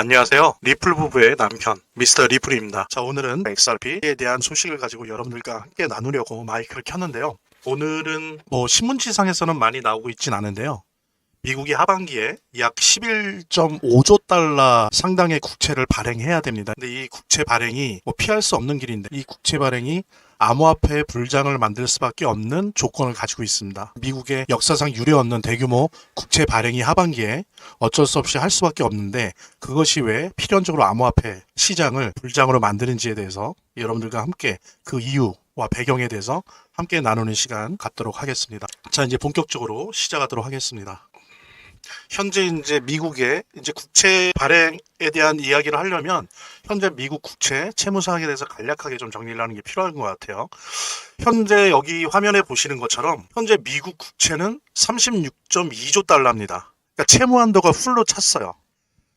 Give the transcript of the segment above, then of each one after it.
안녕하세요. 리플 부부의 남편 미스터 리플입니다. 자, 오늘은 XRP에 대한 소식을 가지고 여러분들과 함께 나누려고 마이크를 켰는데요. 오늘은 신문지상에서는 많이 나오고 있진 않은데요. 미국이 하반기에 약 11.5조 달러 상당의 국채를 발행해야 됩니다. 근데 이 국채 발행이 피할 수 없는 길인데, 이 국채 발행이 암호화폐 불장을 만들 수밖에 없는 조건을 가지고 있습니다. 미국의 역사상 유례 없는 대규모 국채 발행이 하반기에 어쩔 수 없이 할 수밖에 없는데, 그것이 왜 필연적으로 암호화폐 시장을 불장으로 만드는지에 대해서 여러분들과 함께 그 이유와 배경에 대해서 함께 나누는 시간 갖도록 하겠습니다. 자, 이제 본격적으로 시작하도록 하겠습니다. 현재 이제 미국의 국채 발행에 대한 이야기를 하려면 현재 미국 국채 채무 사항에 대해서 간략하게 좀 정리를 하는 게 필요한 것 같아요. 현재 여기 화면에 보시는 것처럼 현재 미국 국채는 36.2조 달러입니다. 그러니까 채무 한도가 풀로 찼어요.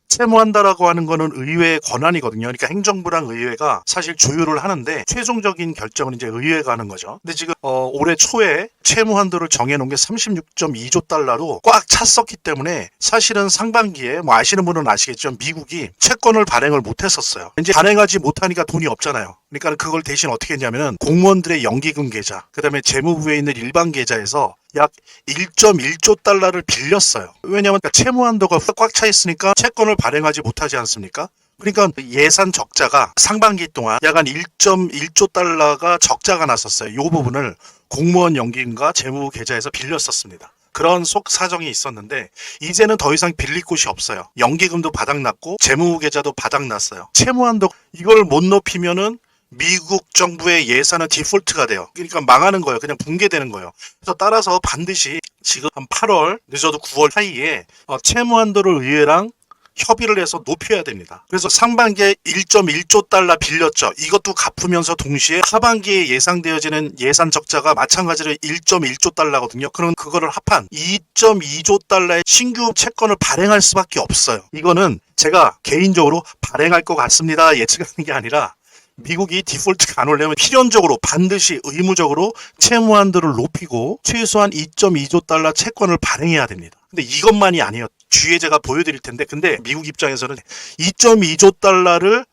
채무한다라고 하는 거는 의회의 권한이거든요. 그러니까 행정부랑 의회가 사실 조율을 하는데 최종적인 결정은 이제 의회가 하는 거죠. 근데 지금 올해 초에 채무한도를 정해놓은 게 36.2조 달러로 꽉 찼었기 때문에 사실은 상반기에 아시는 분은 아시겠지만 미국이 채권을 발행을 못했었어요. 이제 발행하지 못하니까 돈이 없잖아요. 그러니까 그걸 대신 어떻게 했냐면은 공무원들의 연기금 계좌, 그 다음에 재무부에 있는 일반 계좌에서 약 1.1조 달러를 빌렸어요. 왜냐하면 채무 한도가 꽉 차 있으니까 채권을 발행하지 못하지 않습니까? 그러니까 예산 적자가 상반기 동안 약 한 1.1조 달러가 적자가 났었어요. 이 부분을 공무원 연기금과 재무부 계좌에서 빌렸었습니다. 그런 속 사정이 있었는데 이제는 더 이상 빌릴 곳이 없어요. 연기금도 바닥났고 재무부 계좌도 바닥났어요. 채무 한도 이걸 못 높이면은 미국 정부의 예산은 디폴트가 돼요. 그러니까 망하는 거예요. 그냥 붕괴되는 거예요. 그래서 따라서 반드시 지금 한 8월 늦어도 9월 사이에 채무 한도를 의회랑 협의를 해서 높여야 됩니다. 그래서 상반기에 1.1조 달러 빌렸죠. 이것도 갚으면서 동시에 하반기에 예상되어지는 예산 적자가 마찬가지로 1.1조 달러거든요. 그럼 그거를 합한 2.2조 달러의 신규 채권을 발행할 수밖에 없어요. 이거는 제가 개인적으로 발행할 것 같습니다 예측하는 게 아니라 미국이 디폴트가 안 오려면 필연적으로 반드시 의무적으로 채무 한도를 높이고 최소한 2.2조 달러 채권을 발행해야 됩니다. 근데 이것만이 아니에요. 뒤에 제가 보여드릴 텐데, 근데 미국 입장에서는 2.2조 달러를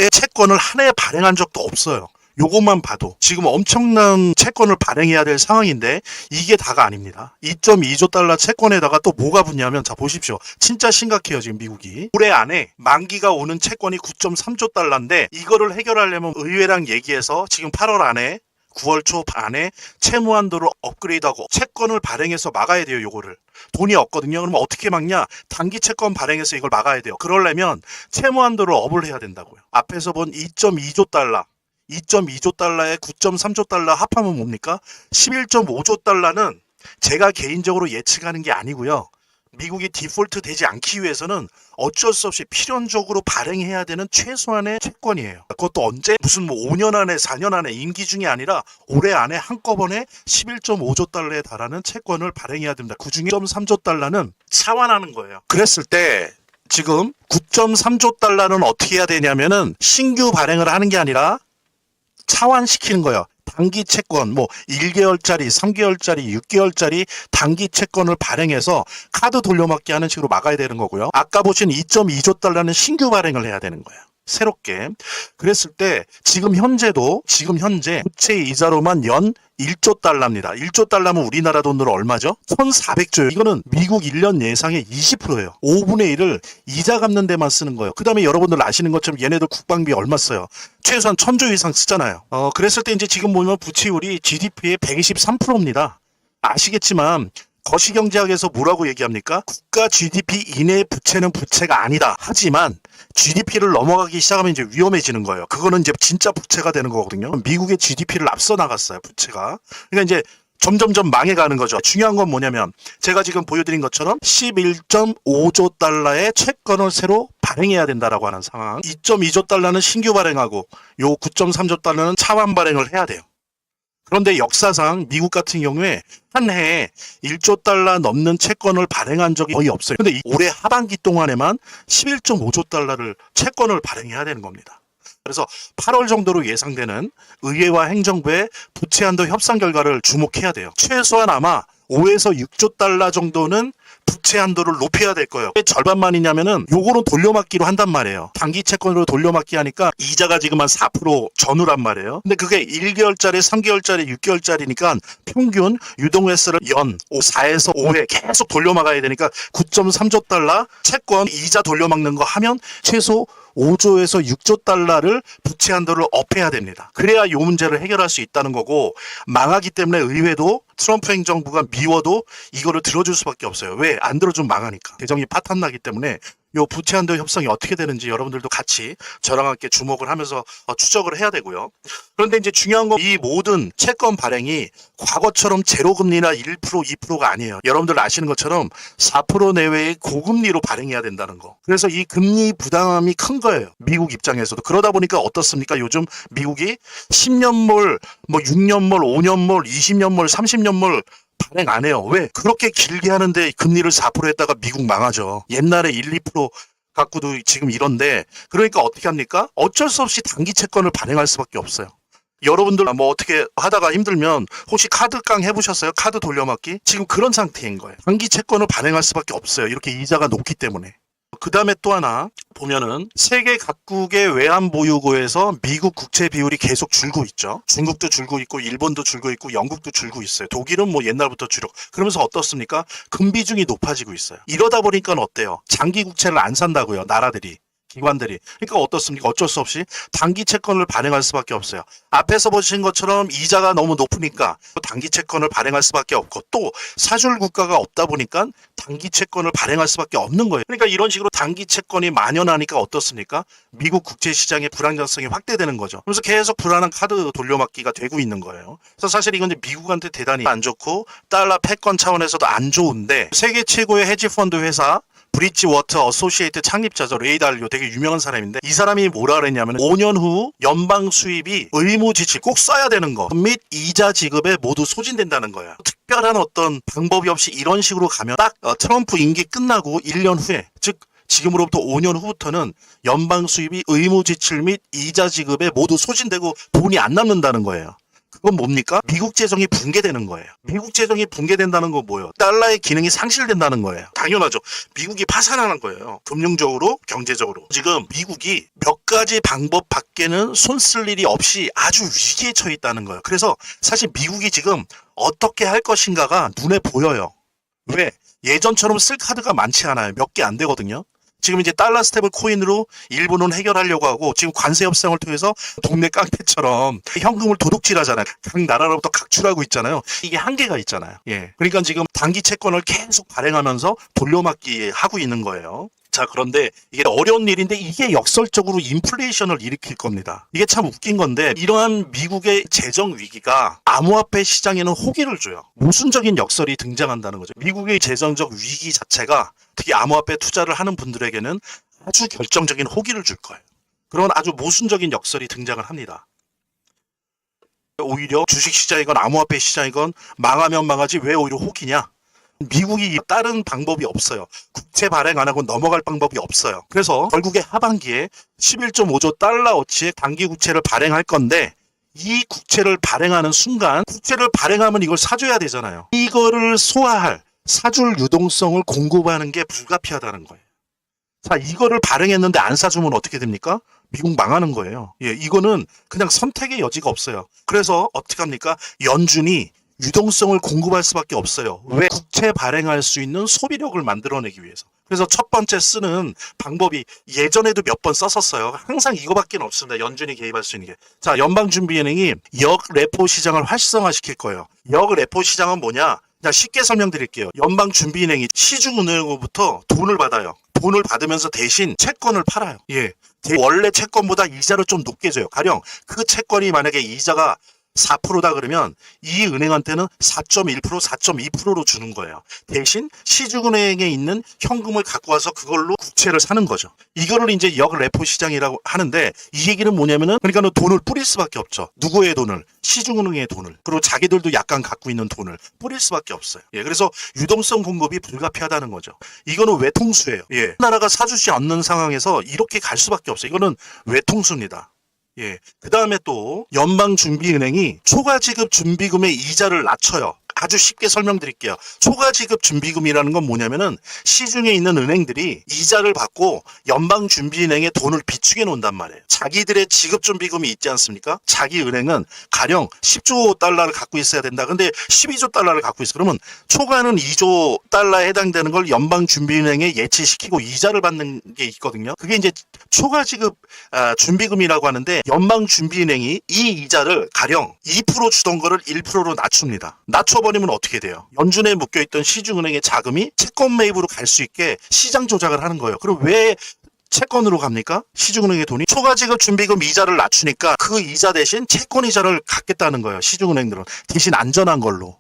채권을 한 해에 발행한 적도 없어요. 요것만 봐도 지금 엄청난 채권을 발행해야 될 상황인데 이게 다가 아닙니다. 2.2조 달러 채권에다가 또 뭐가 붙냐면, 자 보십시오. 진짜 심각해요. 지금 미국이 올해 안에 만기가 오는 채권이 9.3조 달러인데 이거를 해결하려면 의회랑 얘기해서 지금 8월 안에 9월 초 안에 채무 한도를 업그레이드하고 채권을 발행해서 막아야 돼요. 요거를 돈이 없거든요. 그러면 어떻게 막냐? 단기 채권 발행해서 이걸 막아야 돼요. 그러려면 채무 한도를 업을 해야 된다고요. 앞에서 본 2.2조 달러 2.2조 달러에 9.3조 달러 합하면 뭡니까? 11.5조 달러는 제가 개인적으로 예측하는 게 아니고요. 미국이 디폴트 되지 않기 위해서는 어쩔 수 없이 필연적으로 발행해야 되는 최소한의 채권이에요. 그것도 언제? 무슨 5년 안에 4년 안에 임기 중이 아니라 올해 안에 한꺼번에 11.5조 달러에 달하는 채권을 발행해야 됩니다. 그중에 9.3조 달러는 차환하는 거예요. 그랬을 때 지금 9.3조 달러는 어떻게 해야 되냐면은 신규 발행을 하는 게 아니라 차환시키는 거예요. 단기 채권 1개월짜리, 3개월짜리, 6개월짜리 단기 채권을 발행해서 카드 돌려막기 하는 식으로 막아야 되는 거고요. 아까 보신 2.2조 달러는 신규 발행을 해야 되는 거예요. 새롭게. 그랬을 때 지금 현재 부채 이자로만 연 1조 달러입니다. 1조 달러면 우리나라 돈으로 얼마죠? 1,400조예요. 이거는 미국 1년 예상의 20%예요. 5분의 1을 이자 갚는 데만 쓰는 거예요. 그 다음에 여러분들 아시는 것처럼 얘네들 국방비 얼마 써요? 최소한 1,000조 이상 쓰잖아요. 그랬을 때 이제 지금 보면 부채율이 GDP의 123%입니다. 아시겠지만 거시경제학에서 뭐라고 얘기합니까? 국가 GDP 이내의 부채는 부채가 아니다. 하지만 GDP를 넘어가기 시작하면 이제 위험해지는 거예요. 그거는 이제 진짜 부채가 되는 거거든요. 미국의 GDP를 앞서 나갔어요, 부채가. 그러니까 이제 점점점 망해가는 거죠. 중요한 건 뭐냐면 제가 지금 보여드린 것처럼 11.5조 달러의 채권을 새로 발행해야 된다라고 하는 상황. 2.2조 달러는 신규 발행하고 요 9.3조 달러는 차환 발행을 해야 돼요. 그런데 역사상 미국 같은 경우에 한 해에 1조 달러 넘는 채권을 발행한 적이 거의 없어요. 근데 올해 하반기 동안에만 11.5조 달러를 채권을 발행해야 되는 겁니다. 그래서 8월 정도로 예상되는 의회와 행정부의 부채 한도 협상 결과를 주목해야 돼요. 최소한 아마 5에서 6조 달러 정도는 부채 한도를 높여야 될 거예요. 왜 절반만이냐면은 요거는 돌려막기로 한단 말이에요. 단기 채권으로 돌려막기 하니까 이자가 지금 한 4% 전후란 말이에요. 근데 그게 1개월짜리, 3개월짜리, 6개월짜리니까 평균 유동회수를 연 4에서 5회 계속 돌려막아야 되니까 9.3조 달러 채권 이자 돌려막는 거 하면 최소 5조에서 6조 달러를 부채 한도를 업해야 됩니다. 그래야 이 문제를 해결할 수 있다는 거고, 망하기 때문에 의회도 트럼프 행정부가 미워도 이거를 들어줄 수밖에 없어요. 왜? 안 들어주면 망하니까. 재정이 파탄나기 때문에 요 부채 한도 협상이 어떻게 되는지 여러분들도 같이 저랑 함께 주목을 하면서 추적을 해야 되고요. 그런데 이제 중요한 건 이 모든 채권 발행이 과거처럼 제로금리나 1%, 2%가 아니에요. 여러분들 아시는 것처럼 4% 내외의 고금리로 발행해야 된다는 거. 그래서 이 금리 부담이 큰 거예요. 미국 입장에서도. 그러다 보니까 어떻습니까? 요즘 미국이 10년물, 뭐 6년물, 5년물, 20년물, 30년물 발행 안 해요. 왜? 그렇게 길게 하는데 금리를 4% 했다가 미국 망하죠. 옛날에 1, 2% 갖고도 지금 이런데, 그러니까 어떻게 합니까? 어쩔 수 없이 단기 채권을 발행할 수밖에 없어요. 여러분들 뭐 어떻게 하다가 힘들면 혹시 카드깡 해보셨어요? 카드 돌려막기? 지금 그런 상태인 거예요. 단기 채권을 발행할 수밖에 없어요. 이렇게 이자가 높기 때문에. 그 다음에 또 하나 보면은 세계 각국의 외환 보유고에서 미국 국채 비율이 계속 줄고 있죠. 중국도 줄고 있고 일본도 줄고 있고 영국도 줄고 있어요. 독일은 뭐 옛날부터 줄고. 그러면서 어떻습니까? 금비중이 높아지고 있어요. 이러다 보니까 어때요? 장기 국채를 안 산다고요. 나라들이. 기관들이. 그러니까 어떻습니까? 어쩔 수 없이 단기 채권을 발행할 수밖에 없어요. 앞에서 보신 것처럼 이자가 너무 높으니까 단기 채권을 발행할 수밖에 없고, 또 사줄 국가가 없다 보니까 단기 채권을 발행할 수밖에 없는 거예요. 그러니까 이런 식으로 단기 채권이 만연하니까 어떻습니까? 미국 국제 시장의 불안정성이 확대되는 거죠. 그래서 계속 불안한 카드 돌려막기가 되고 있는 거예요. 그래서 사실 이건 미국한테 대단히 안 좋고 달러 패권 차원에서도 안 좋은데, 세계 최고의 헤지펀드 회사 브릿지워터 어소시에이트 창립자죠. 레이 달리오, 되게 유명한 사람인데, 이 사람이 뭐라 그랬냐면 5년 후 연방 수입이 의무 지출 꼭 써야 되는 거 및 이자 지급에 모두 소진된다는 거예요. 특별한 어떤 방법이 없이 이런 식으로 가면 딱 트럼프 임기 끝나고 1년 후에, 즉 지금으로부터 5년 후부터는 연방 수입이 의무 지출 및 이자 지급에 모두 소진되고 돈이 안 남는다는 거예요. 그건 뭡니까? 미국 재정이 붕괴되는 거예요. 미국 재정이 붕괴된다는 건 뭐예요? 달러의 기능이 상실된다는 거예요. 당연하죠. 미국이 파산하는 거예요. 금융적으로, 경제적으로. 지금 미국이 몇 가지 방법 밖에는 손 쓸 일이 없이 아주 위기에 처해 있다는 거예요. 그래서 사실 미국이 지금 어떻게 할 것인가가 눈에 보여요. 왜? 예전처럼 쓸 카드가 많지 않아요. 몇 개 안 되거든요. 지금 이제 달러 스테이블 코인으로 일부는 해결하려고 하고, 지금 관세 협상을 통해서 동네 깡패처럼 현금을 도둑질하잖아요. 각 나라로부터 각출하고 있잖아요. 이게 한계가 있잖아요. 예. 그러니까 지금 단기 채권을 계속 발행하면서 돌려막기 하고 있는 거예요. 자, 그런데 이게 어려운 일인데 이게 역설적으로 인플레이션을 일으킬 겁니다. 이게 참 웃긴 건데, 이러한 미국의 재정 위기가 암호화폐 시장에는 호기를 줘요. 모순적인 역설이 등장한다는 거죠. 미국의 재정적 위기 자체가 특히 암호화폐 투자를 하는 분들에게는 아주 결정적인 호기를 줄 거예요. 그런 아주 모순적인 역설이 등장을 합니다. 오히려 주식시장이건 암호화폐 시장이건 망하면 망하지 왜 오히려 호기냐? 미국이 다른 방법이 없어요. 국채 발행 안 하고 넘어갈 방법이 없어요. 그래서 결국에 하반기에 11.5조 달러어치의 단기 국채를 발행할 건데, 이 국채를 발행하는 순간, 국채를 발행하면 이걸 사줘야 되잖아요. 이거를 소화할 사줄 유동성을 공급하는 게 불가피하다는 거예요. 자, 이거를 발행했는데 안 사주면 어떻게 됩니까? 미국 망하는 거예요. 예, 이거는 그냥 선택의 여지가 없어요. 그래서 어떻게 합니까? 연준이 유동성을 공급할 수밖에 없어요. 왜? 국채 발행할 수 있는 소비력을 만들어내기 위해서. 그래서 첫 번째 쓰는 방법이, 예전에도 몇 번 썼었어요. 항상 이거밖에 없습니다. 연준이 개입할 수 있는 게. 자, 연방준비은행이 역레포 시장을 활성화시킬 거예요. 역레포 시장은 뭐냐? 그냥 쉽게 설명드릴게요. 연방준비은행이 시중은행으로부터 돈을 받아요. 돈을 받으면서 대신 채권을 팔아요. 예. 원래 채권보다 이자를 좀 높게 줘요. 가령 그 채권이 만약에 이자가 4%다 그러면 이 은행한테는 4.1%, 4.2%로 주는 거예요. 대신 시중은행에 있는 현금을 갖고 와서 그걸로 국채를 사는 거죠. 이거를 이제 역레포 시장이라고 하는데, 이 얘기는 뭐냐면은, 그러니까 돈을 뿌릴 수밖에 없죠. 누구의 돈을? 시중은행의 돈을. 그리고 자기들도 약간 갖고 있는 돈을 뿌릴 수밖에 없어요. 예, 그래서 유동성 공급이 불가피하다는 거죠. 이거는 외통수예요. 예, 나라가 사주지 않는 상황에서 이렇게 갈 수밖에 없어요. 이거는 외통수입니다. 예. 그 다음에 또 연방준비은행이 초과지급 준비금의 이자를 낮춰요. 아주 쉽게 설명드릴게요. 초과지급 준비금이라는 건 뭐냐면은 시중에 있는 은행들이 이자를 받고 연방준비은행에 돈을 비축해 놓는단 말이에요. 자기들의 지급준비금이 있지 않습니까? 자기 은행은 가령 10조 달러를 갖고 있어야 된다. 근데 12조 달러를 갖고 있어. 그러면 초과는 2조 달러에 해당되는 걸 연방준비은행에 예치시키고 이자를 받는 게 있거든요. 그게 이제 초과지급 준비금이라고 하는데 연방준비은행이 이 이자를 가령 2% 주던 거를 1%로 낮춥니다. 낮춰버리면 어떻게 돼요? 연준에 묶여있던 시중은행의 자금이 채권 매입으로 갈 수 있게 시장 조작을 하는 거예요. 그럼 왜 채권으로 갑니까? 시중은행의 돈이 초과지급 준비금 이자를 낮추니까 그 이자 대신 채권 이자를 갖겠다는 거예요. 시중은행들은 대신 안전한 걸로.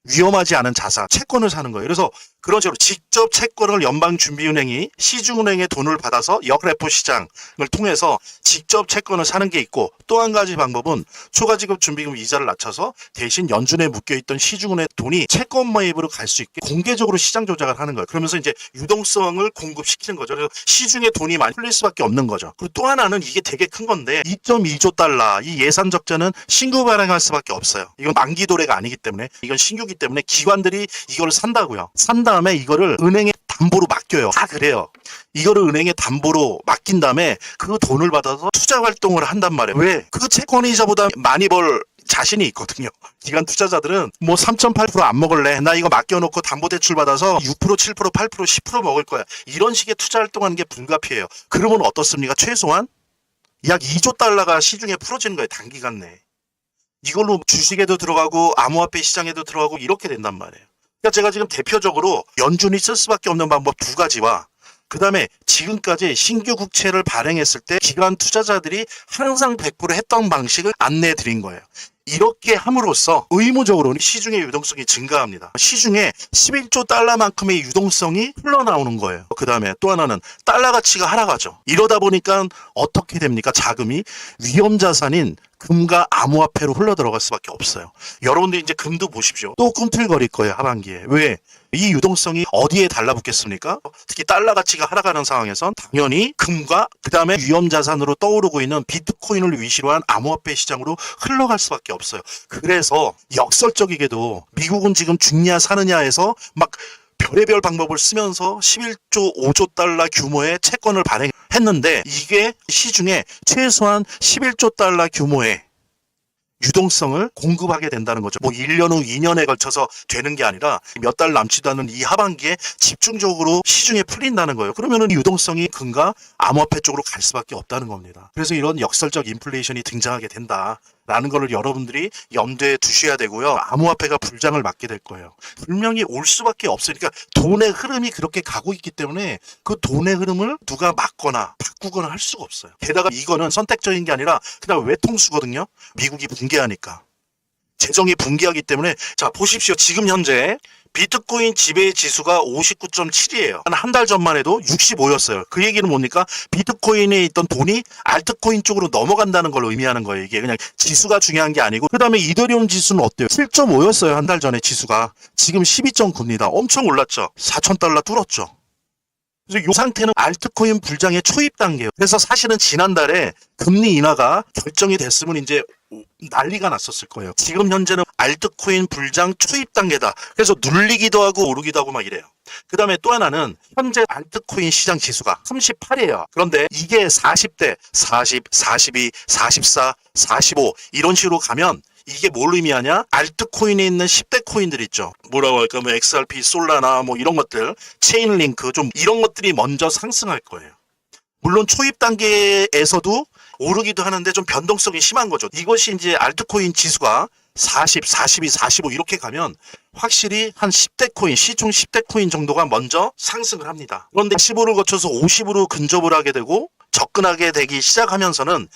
위험하지 않은 자산, 채권을 사는 거예요. 그래서 그런 식으로 직접 채권을 연방준비은행이 시중은행의 돈을 받아서 역레포 시장을 통해서 직접 채권을 사는 게 있고, 또 한 가지 방법은 초과지급 준비금 이자를 낮춰서 대신 연준에 묶여있던 시중은행 돈이 채권 매입으로 갈 수 있게 공개적으로 시장 조작을 하는 거예요. 그러면서 이제 유동성을 공급시키는 거죠. 그래서 시중에 돈이 많이 풀릴 수밖에 없는 거죠. 그리고 또 하나는 이게 되게 큰 건데 2.2조 달러 이 예산 적자는 신규 발행할 수밖에 없어요. 이건 만기 도래가 아니기 때문에, 이건 신규기 때문에 기관들이 이걸 산다고요. 산 다음에 이거를 은행에 담보로 맡겨요. 다 그래요. 이거를 은행에 담보로 맡긴 다음에 그 돈을 받아서 투자 활동을 한단 말이에요. 왜? 그 채권 이자보다 많이 벌 자신이 있거든요. 기관 투자자들은 뭐 3.8% 안 먹을래. 나 이거 맡겨놓고 담보대출 받아서 6%, 7%, 8%, 10% 먹을 거야. 이런 식의 투자 활동하는 게 불가피해요. 그러면 어떻습니까? 최소한 약 2조 달러가 시중에 풀어지는 거예요. 단기간 내에. 이걸로 주식에도 들어가고 암호화폐 시장에도 들어가고 이렇게 된단 말이에요. 그러니까 제가 지금 대표적으로 연준이 쓸 수밖에 없는 방법 두 가지와 그 다음에 지금까지 신규 국채를 발행했을 때 기관 투자자들이 항상 100% 했던 방식을 안내해 드린 거예요. 이렇게 함으로써 의무적으로 시중의 유동성이 증가합니다. 시중에 11조 달러만큼의 유동성이 흘러나오는 거예요. 그 다음에 또 하나는 달러 가치가 하락하죠. 이러다 보니까 어떻게 됩니까? 자금이 위험자산인 금과 암호화폐로 흘러 들어갈 수밖에 없어요. 여러분들 이제 금도 보십시오. 또 꿈틀거릴 거예요, 하반기에. 왜? 이 유동성이 어디에 달라붙겠습니까? 특히 달러 가치가 하락하는 상황에선 당연히 금과 그 다음에 위험자산으로 떠오르고 있는 비트코인을 위시로 한 암호화폐 시장으로 흘러갈 수밖에 없어요. 그래서 역설적이게도 미국은 지금 죽냐 사느냐에서 막 별의별 방법을 쓰면서 11조 5조 달러 규모의 채권을 발행했는데 이게 시중에 최소한 11조 달러 규모의 유동성을 공급하게 된다는 거죠. 뭐 1년 후 2년에 걸쳐서 되는 게 아니라 몇 달 남지도 않은 이 하반기에 집중적으로 시중에 풀린다는 거예요. 그러면은 유동성이 금과 암호화폐 쪽으로 갈 수밖에 없다는 겁니다. 그래서 이런 역설적 인플레이션이 등장하게 된다라는 거를 여러분들이 염두에 두셔야 되고요. 암호화폐가 불장을 맞게 될 거예요. 분명히 올 수밖에 없으니까 돈의 흐름이 그렇게 가고 있기 때문에 그 돈의 흐름을 누가 막거나 바꾸거나 할 수가 없어요. 게다가 이거는 선택적인 게 아니라 그냥 외통수거든요. 미국이 붕괴하니까. 재정이 붕괴하기 때문에 자 보십시오. 지금 현재 비트코인 지배 지수가 59.7이에요. 한 달 전만 해도 65였어요. 그 얘기는 뭡니까? 비트코인에 있던 돈이 알트코인 쪽으로 넘어간다는 걸 의미하는 거예요. 이게 그냥 지수가 중요한 게 아니고. 그 다음에 이더리움 지수는 어때요? 7.5였어요. 한 달 전에 지수가. 지금 12.9입니다. 엄청 올랐죠. 4,000달러 뚫었죠. 그래서 이 상태는 알트코인 불장의 초입 단계예요. 그래서 사실은 지난달에 금리 인하가 결정이 됐으면 이제 난리가 났었을 거예요. 지금 현재는 알트코인 불장 초입 단계다. 그래서 눌리기도 하고 오르기도 하고 막 이래요. 그 다음에 또 하나는 현재 알트코인 시장 지수가 38이에요. 그런데 이게 40대, 40, 42, 44, 45 이런 식으로 가면 이게 뭘 의미하냐? 알트코인에 있는 10대 코인들 있죠. 뭐라고 할까? 뭐 XRP, 솔라나 뭐 이런 것들, 체인링크 좀 이런 것들이 먼저 상승할 거예요. 물론 초입 단계에서도 오르기도 하는데 좀 변동성이 심한 거죠. 이것이 이제 알트코인 지수가 40, 42, 45 이렇게 가면 확실히 한 10대 코인, 시중 10대 코인 정도가 먼저 상승을 합니다. 그런데 15를 거쳐서 50으로 근접을 하게 되고 접근하게 되기 시작하면서는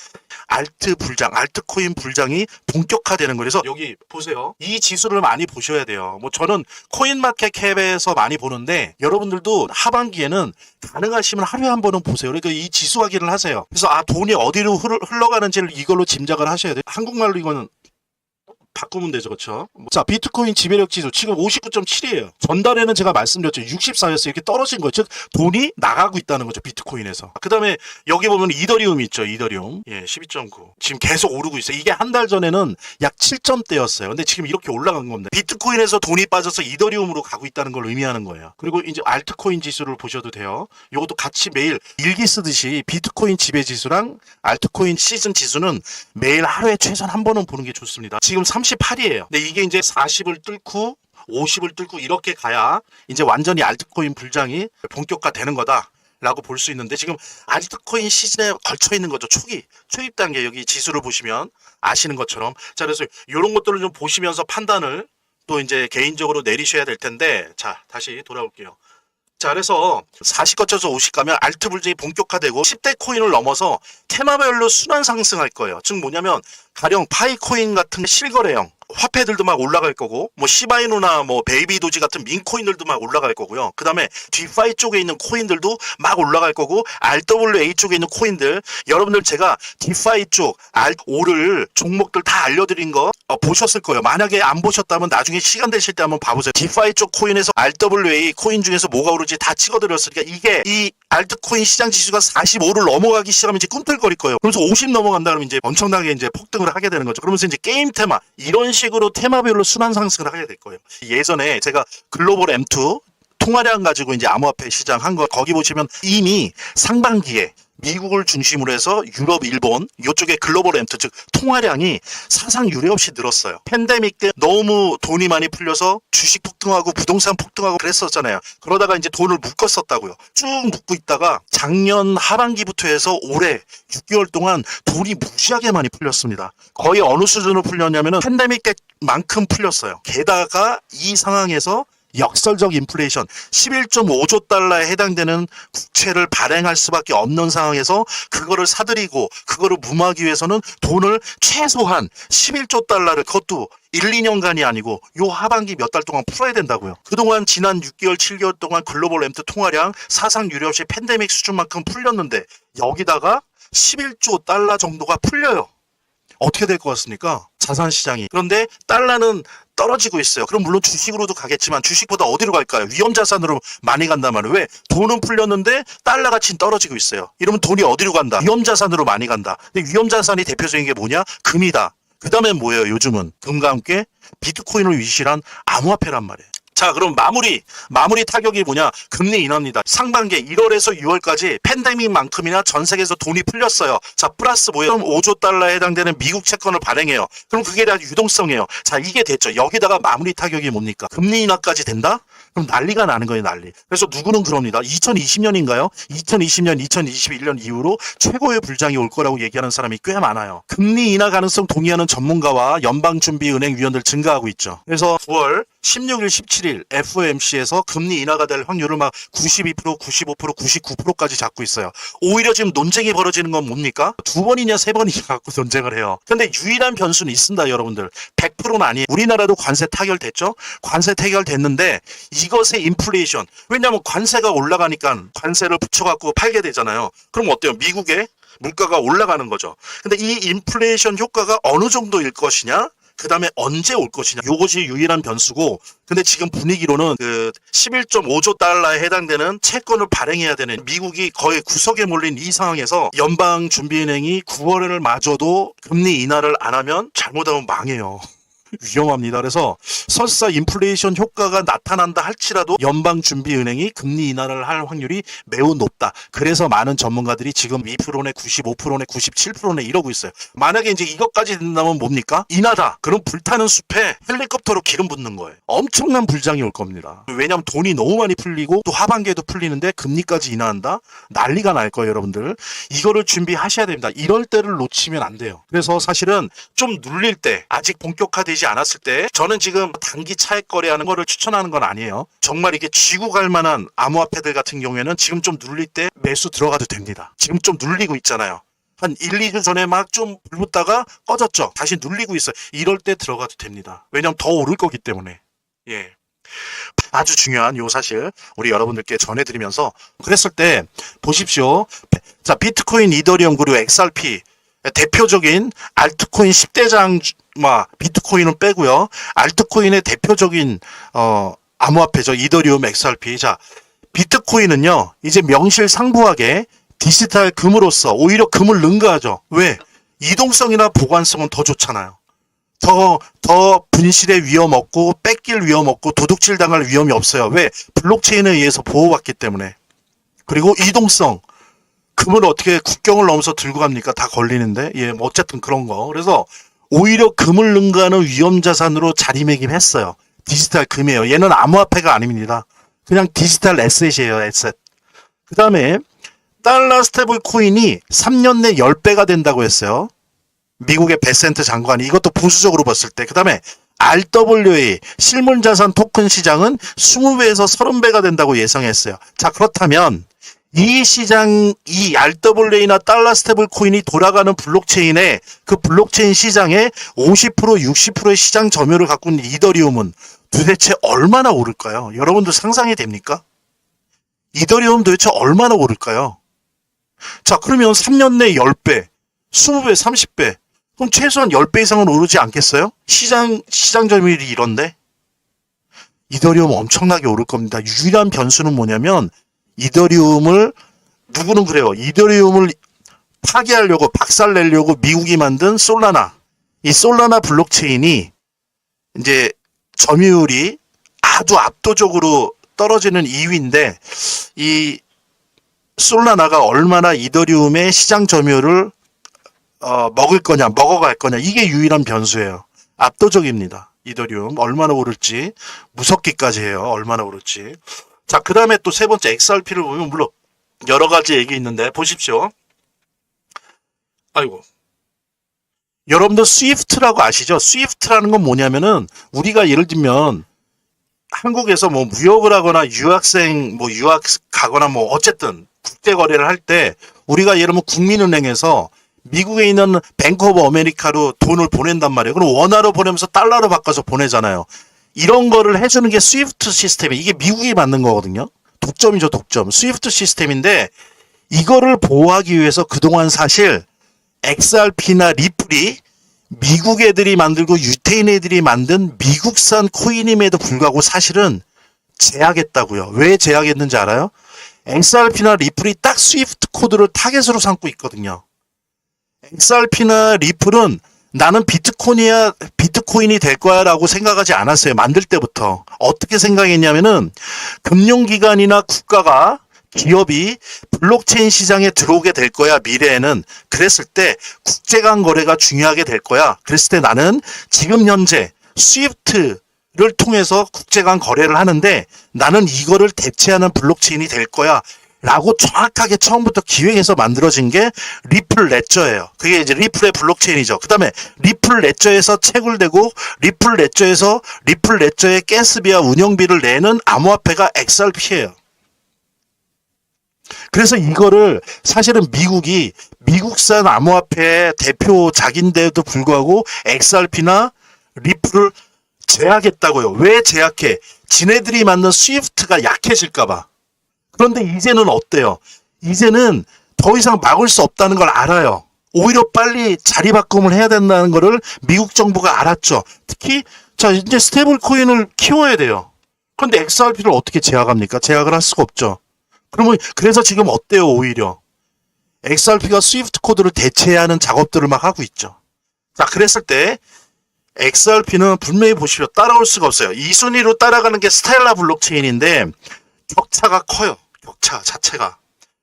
알트코인 불장이 본격화되는 거예요. 그래서 여기 보세요. 이 지수를 많이 보셔야 돼요. 뭐 저는 코인마켓캡에서 많이 보는데 여러분들도 하반기에는 가능하시면 하루에 한 번은 보세요. 그러니까 이 지수 확인을 하세요. 그래서 돈이 어디로 흘러가는지를 이걸로 짐작을 하셔야 돼요. 한국말로 이거는 바꾸면 되죠, 그렇죠? 자, 비트코인 지배력 지수 지금 59.7이에요. 전달에는 제가 말씀드렸죠, 64였어요. 이렇게 떨어진 거죠. 즉 돈이 나가고 있다는 거죠, 비트코인에서. 그다음에 여기 보면 이더리움 있죠, 이더리움. 예, 12.9. 지금 계속 오르고 있어요. 이게 한 달 전에는 약 7점대였어요. 근데 지금 이렇게 올라간 겁니다. 비트코인에서 돈이 빠져서 이더리움으로 가고 있다는 걸 의미하는 거예요. 그리고 이제 알트코인 지수를 보셔도 돼요. 이것도 같이 매일 일기 쓰듯이 비트코인 지배 지수랑 알트코인 시즌 지수는 매일 하루에 최소한 한 번은 보는 게 좋습니다. 지금 38이에요. 근데 이게 이제 40을 뚫고 50을 뚫고 이렇게 가야 이제 완전히 알트코인 불장이 본격화되는 거다 라고 볼 수 있는데, 지금 알트코인 시즌에 걸쳐 있는 거죠. 초입 단계. 여기 지수를 보시면 아시는 것처럼. 자, 그래서 이런 것들을 좀 보시면서 판단을 또 이제 개인적으로 내리셔야 될 텐데, 자, 다시 돌아올게요. 자, 그래서 40 거쳐서 50 가면 알트 불장이 본격화되고 10대 코인을 넘어서 테마별로 순환 상승할 거예요. 즉 뭐냐면 가령 파이코인 같은 실거래형 화폐들도 막 올라갈 거고, 뭐 시바이누나 뭐 베이비도지 같은 민코인들도 막 올라갈 거고요. 그 다음에 디파이 쪽에 있는 코인들도 막 올라갈 거고, RWA 쪽에 있는 코인들, 여러분들 제가 디파이 쪽 오를 종목들 다 알려드린 거 보셨을 거예요. 만약에 안 보셨다면 나중에 시간 되실 때 한번 봐보세요. 디파이 쪽 코인에서 RWA 코인 중에서 뭐가 오르지 다 찍어드렸으니까, 이게 이 알트코인 시장 지수가 45를 넘어가기 시작하면 이제 꿈틀거릴 거예요. 그러면서 50 넘어간다 그러면 이제 엄청나게 이제 폭등을 하게 되는 거죠. 그러면서 이제 게임 테마, 이런 식으로 테마별로 순환 상승을 하게 될 거예요. 예전에 제가 글로벌 M2 통화량 가지고 이제 암호화폐 시장 한 거, 거기 보시면 이미 상반기에 미국을 중심으로 해서 유럽, 일본 이쪽에 글로벌 M2 즉 통화량이 사상 유례 없이 늘었어요. 팬데믹 때 너무 돈이 많이 풀려서 주식 폭등하고 부동산 폭등하고 그랬었잖아요. 그러다가 이제 돈을 묶었었다고요. 쭉 묶고 있다가 작년 하반기부터 해서 올해 6개월 동안 돈이 무지하게 많이 풀렸습니다. 거의 어느 수준으로 풀렸냐면은 팬데믹 때만큼 풀렸어요. 게다가 이 상황에서 역설적 인플레이션 11.5조 달러에 해당되는 국채를 발행할 수밖에 없는 상황에서 그거를 사들이고 그거를 무마하기 위해서는 돈을 최소한 11조 달러를, 그것도 1, 2년간이 아니고 요 하반기 몇 달 동안 풀어야 된다고요. 그동안 지난 6개월, 7개월 동안 글로벌 M2 통화량 사상 유례 없이 팬데믹 수준만큼 풀렸는데 여기다가 11조 달러 정도가 풀려요. 어떻게 될 것 같습니까? 자산시장이. 그런데 달러는 떨어지고 있어요. 그럼 물론 주식으로도 가겠지만 주식보다 어디로 갈까요? 위험자산으로 많이 간단 말이에요. 왜? 돈은 풀렸는데 달러 가치는 떨어지고 있어요. 이러면 돈이 어디로 간다? 위험자산으로 많이 간다. 근데 위험자산이 대표적인 게 뭐냐? 금이다. 그 다음에 뭐예요? 요즘은 금과 함께 비트코인을 위시한 암호화폐란 말이에요. 자, 그럼 마무리 타격이 뭐냐? 금리 인하입니다. 상반기 1월에서 6월까지 팬데믹만큼이나 전 세계에서 돈이 풀렸어요. 자, 플러스 뭐예요? 5조 달러에 해당되는 미국 채권을 발행해요. 그럼 그게 다 유동성이에요. 자, 이게 됐죠. 여기다가 마무리 타격이 뭡니까? 금리 인하까지 된다? 그럼 난리가 나는 거예요, 난리. 그래서 누구는 그럽니다. 2020년인가요? 2020년, 2021년 이후로 최고의 불장이 올 거라고 얘기하는 사람이 꽤 많아요. 금리 인하 가능성 동의하는 전문가와 연방준비은행 위원들 증가하고 있죠. 그래서 9월 16일, 17일 FOMC에서 금리 인하가 될 확률을 막 92%, 95%, 99%까지 잡고 있어요. 오히려 지금 논쟁이 벌어지는 건 뭡니까? 2번이냐 3번이냐 갖고 논쟁을 해요. 근데 유일한 변수는 있습니다, 여러분들. 100%는 아니에요. 우리나라도 관세 타결됐죠? 관세 타결됐는데 이것의 인플레이션. 왜냐하면 관세가 올라가니까 관세를 붙여갖고 팔게 되잖아요. 그럼 어때요? 미국의 물가가 올라가는 거죠. 근데 이 인플레이션 효과가 어느 정도일 것이냐? 그 다음에 언제 올 것이냐, 요것이 유일한 변수고, 근데 지금 분위기로는 그 11.5조 달러에 해당되는 채권을 발행해야 되는 미국이 거의 구석에 몰린 이 상황에서 연방준비은행이 9월을 마저도 금리 인하를 안 하면 잘못하면 망해요. 위험합니다. 그래서 설사 인플레이션 효과가 나타난다 할지라도 연방준비은행이 금리 인하를 할 확률이 매우 높다. 그래서 많은 전문가들이 지금 2%네, 95%네, 97%네 이러고 있어요. 만약에 이제 이것까지 된다면 뭡니까? 인하다. 그럼 불타는 숲에 헬리콥터로 기름 붓는 거예요. 엄청난 불장이 올 겁니다. 왜냐하면 돈이 너무 많이 풀리고 또 하반기에도 풀리는데 금리까지 인하한다? 난리가 날 거예요, 여러분들. 이거를 준비하셔야 됩니다. 이럴 때를 놓치면 안 돼요. 그래서 사실은 좀 눌릴 때, 아직 본격화되지 않았을 때, 저는 지금 단기 차익 거래하는 거를 추천하는 건 아니에요. 정말 이게 쥐고 갈 만한 암호화폐들 같은 경우에는 지금 좀 눌릴 때 매수 들어가도 됩니다. 지금 좀 눌리고 있잖아요. 한 1, 2주 전에 막 좀 불붙다가 꺼졌죠. 다시 눌리고 있어요. 이럴 때 들어가도 됩니다. 왜냐면 더 오를 거기 때문에. 예. 아주 중요한 요 사실 우리 여러분들께 전해드리면서, 그랬을 때 보십시오. 자, 비트코인, 이더리움 그리고 XRP 대표적인 알트코인 10대장 비트코인은 빼고요. 알트코인의 대표적인 암호화폐죠. 이더리움, XRP. 자, 비트코인은요, 이제 명실상부하게 디지털 금으로서 오히려 금을 능가하죠. 왜? 이동성이나 보관성은 더 좋잖아요. 더 분실의 위험 없고, 뺏길 위험 없고, 도둑질 당할 위험이 없어요. 왜? 블록체인에 의해서 보호받기 때문에. 그리고 이동성. 금을 어떻게 국경을 넘어서 들고 갑니까? 다 걸리는데. 예, 뭐 어쨌든 그런 거. 그래서 오히려 금을 능가하는 위험자산으로 자리매김했어요. 디지털 금이에요. 얘는 암호화폐가 아닙니다. 그냥 디지털 에셋이에요. 에셋. 그 다음에 달러 스테이블 코인이 3년 내 10배가 된다고 했어요. 미국의 베센트 장관이. 이것도 보수적으로 봤을 때. 그 다음에 RWA 실물자산 토큰 시장은 20배에서 30배가 된다고 예상했어요. 자, 그렇다면 이 시장, 이 RWA나 달러 스테이블 코인이 돌아가는 블록체인에, 그 블록체인 시장에 50%, 60%의 시장 점유율을 갖고 있는 이더리움은 도대체 얼마나 오를까요? 여러분들 상상이 됩니까? 이더리움 도대체 얼마나 오를까요? 자, 그러면 3년 내에 10배, 20배, 30배. 그럼 최소한 10배 이상은 오르지 않겠어요? 시장 점유율이 이런데? 이더리움 엄청나게 오를 겁니다. 유일한 변수는 뭐냐면, 누구는 그래요. 이더리움을 파괴하려고, 박살내려고 미국이 만든 솔라나. 이 솔라나 블록체인이 이제 점유율이 아주 압도적으로 떨어지는 이유인데, 이 솔라나가 얼마나 이더리움의 시장 점유율을 먹어갈 거냐. 이게 유일한 변수예요. 압도적입니다. 이더리움 얼마나 오를지 무섭기까지 해요. 얼마나 오를지. 자, 그 다음에 또 세 번째 XRP를 보면 물론 여러 가지 얘기 있는데 보십시오. 아이고. 여러분들 스위프트라고 아시죠? 스위프트라는 건 뭐냐면은 우리가 예를 들면 한국에서 뭐 무역을 하거나 유학 가거나 뭐 어쨌든 국제 거래를 할 때 우리가 예를 들면 국민은행에서 미국에 있는 뱅크 오브 아메리카로 돈을 보낸단 말이에요. 그럼 원화로 보내면서 달러로 바꿔서 보내잖아요. 이런 거를 해주는 게 스위프트 시스템이에요. 이게 미국이 만든 거거든요. 독점이죠, 독점. 스위프트 시스템인데 이거를 보호하기 위해서 그동안 사실 XRP나 리플이 미국 애들이 만들고 유태인 애들이 만든 미국산 코인임에도 불구하고 사실은 제약했다고요. 왜 제약했는지 알아요? XRP나 리플이 딱 스위프트 코드를 타겟으로 삼고 있거든요. XRP나 리플은 나는 비트코인이 될 거야 라고 생각하지 않았어요. 만들 때부터. 어떻게 생각했냐면은 금융기관이나 국가가 기업이 블록체인 시장에 들어오게 될 거야 미래에는. 그랬을 때 국제간 거래가 중요하게 될 거야. 그랬을 때 나는 지금 현재 스위프트를 통해서 국제간 거래를 하는데 나는 이거를 대체하는 블록체인이 될 거야 라고 정확하게 처음부터 기획해서 만들어진 게 리플 레저예요. 그게 이제 리플의 블록체인이죠. 그 다음에 리플 레저에서 채굴되고 리플 레저의 가스비와 운영비를 내는 암호화폐가 XRP예요. 그래서 이거를 사실은 미국이 미국산 암호화폐의 대표작인데도 불구하고 XRP나 리플을 제약했다고요. 왜 제약해? 지네들이 만든 스위프트가 약해질까봐. 그런데 이제는 어때요? 이제는 더 이상 막을 수 없다는 걸 알아요. 오히려 빨리 자리 바꿈을 해야 된다는 거를 미국 정부가 알았죠. 특히 자 이제 스테이블 코인을 키워야 돼요. 그런데 XRP를 어떻게 제약합니까? 제약을 할 수가 없죠. 그러면 그래서 지금 어때요? 오히려 XRP가 스위프트 코드를 대체하는 작업들을 막 하고 있죠. 자, 그랬을 때 XRP는 분명히 보시면 따라올 수가 없어요. 이 순위로 따라가는 게 스텔라 블록체인인데 격차가 커요. 격차 자체가.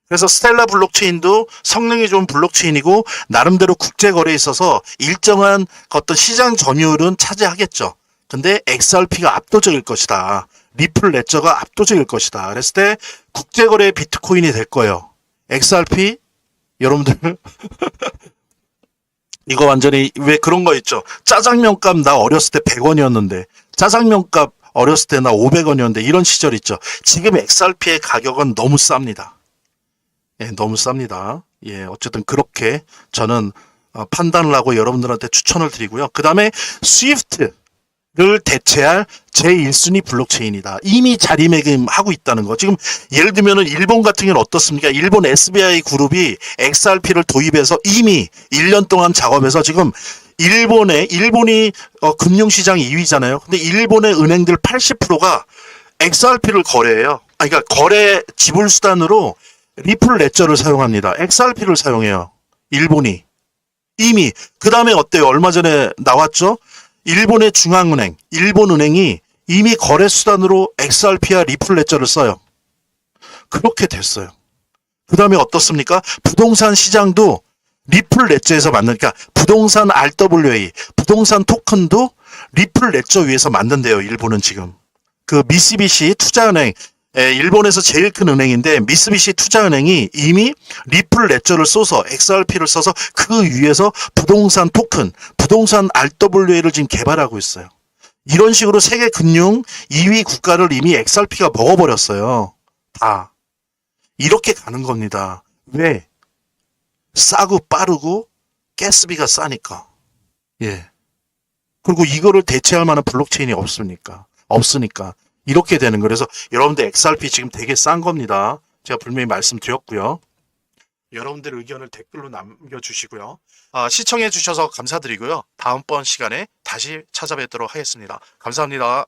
그래서 스텔라 블록체인도 성능이 좋은 블록체인이고 나름대로 국제거래에 있어서 일정한 어떤 시장 점유율은 차지하겠죠. 근데 XRP가 압도적일 것이다. 리플 레저가 압도적일 것이다. 그랬을 때 국제거래의 비트코인이 될 거예요. XRP 여러분들 이거 완전히 왜 그런 거 있죠. 짜장면 값 나 어렸을 때 100원이었는데 짜장면 값 어렸을 때 나 500원이었는데 이런 시절 있죠. 지금 XRP의 가격은 너무 쌉니다. 예, 너무 쌉니다. 예, 어쨌든 그렇게 저는 판단을 하고 여러분들한테 추천을 드리고요. 그 다음에 스위프트를 대체할 제1순위 블록체인이다. 이미 자리매김하고 있다는 거. 지금 예를 들면은 일본 같은 경우는 어떻습니까? 일본 SBI 그룹이 XRP를 도입해서 이미 1년 동안 작업해서 지금 일본이 금융시장 2위잖아요. 근데 일본의 은행들 80%가 XRP를 거래해요. 그러니까 거래 지불 수단으로 리플 레저를 사용합니다. XRP를 사용해요. 일본이. 이미. 그 다음에 어때요? 얼마 전에 나왔죠? 일본의 중앙은행, 일본은행이 이미 거래 수단으로 XRP와 리플 레저를 써요. 그렇게 됐어요. 그 다음에 어떻습니까? 부동산 시장도 리플 레저에서 만드니까 부동산 RWA, 부동산 토큰도 리플 레저 위에서 만든대요. 일본은 지금. 그 미쓰비시 투자은행, 일본에서 제일 큰 은행인데 미쓰비시 투자은행이 이미 리플 레저를 써서 XRP를 써서 그 위에서 부동산 토큰, 부동산 RWA를 지금 개발하고 있어요. 이런 식으로 세계 금융 2위 국가를 이미 XRP가 먹어버렸어요. 다. 이렇게 가는 겁니다. 왜? 싸고 빠르고 가스비가 싸니까. 예. 그리고 이거를 대체할 만한 블록체인이 없으니까. 이렇게 되는 거예요. 그래서 여러분들 XRP 지금 되게 싼 겁니다. 제가 분명히 말씀드렸고요. 여러분들 의견을 댓글로 남겨주시고요. 시청해 주셔서 감사드리고요. 다음번 시간에 다시 찾아뵙도록 하겠습니다. 감사합니다.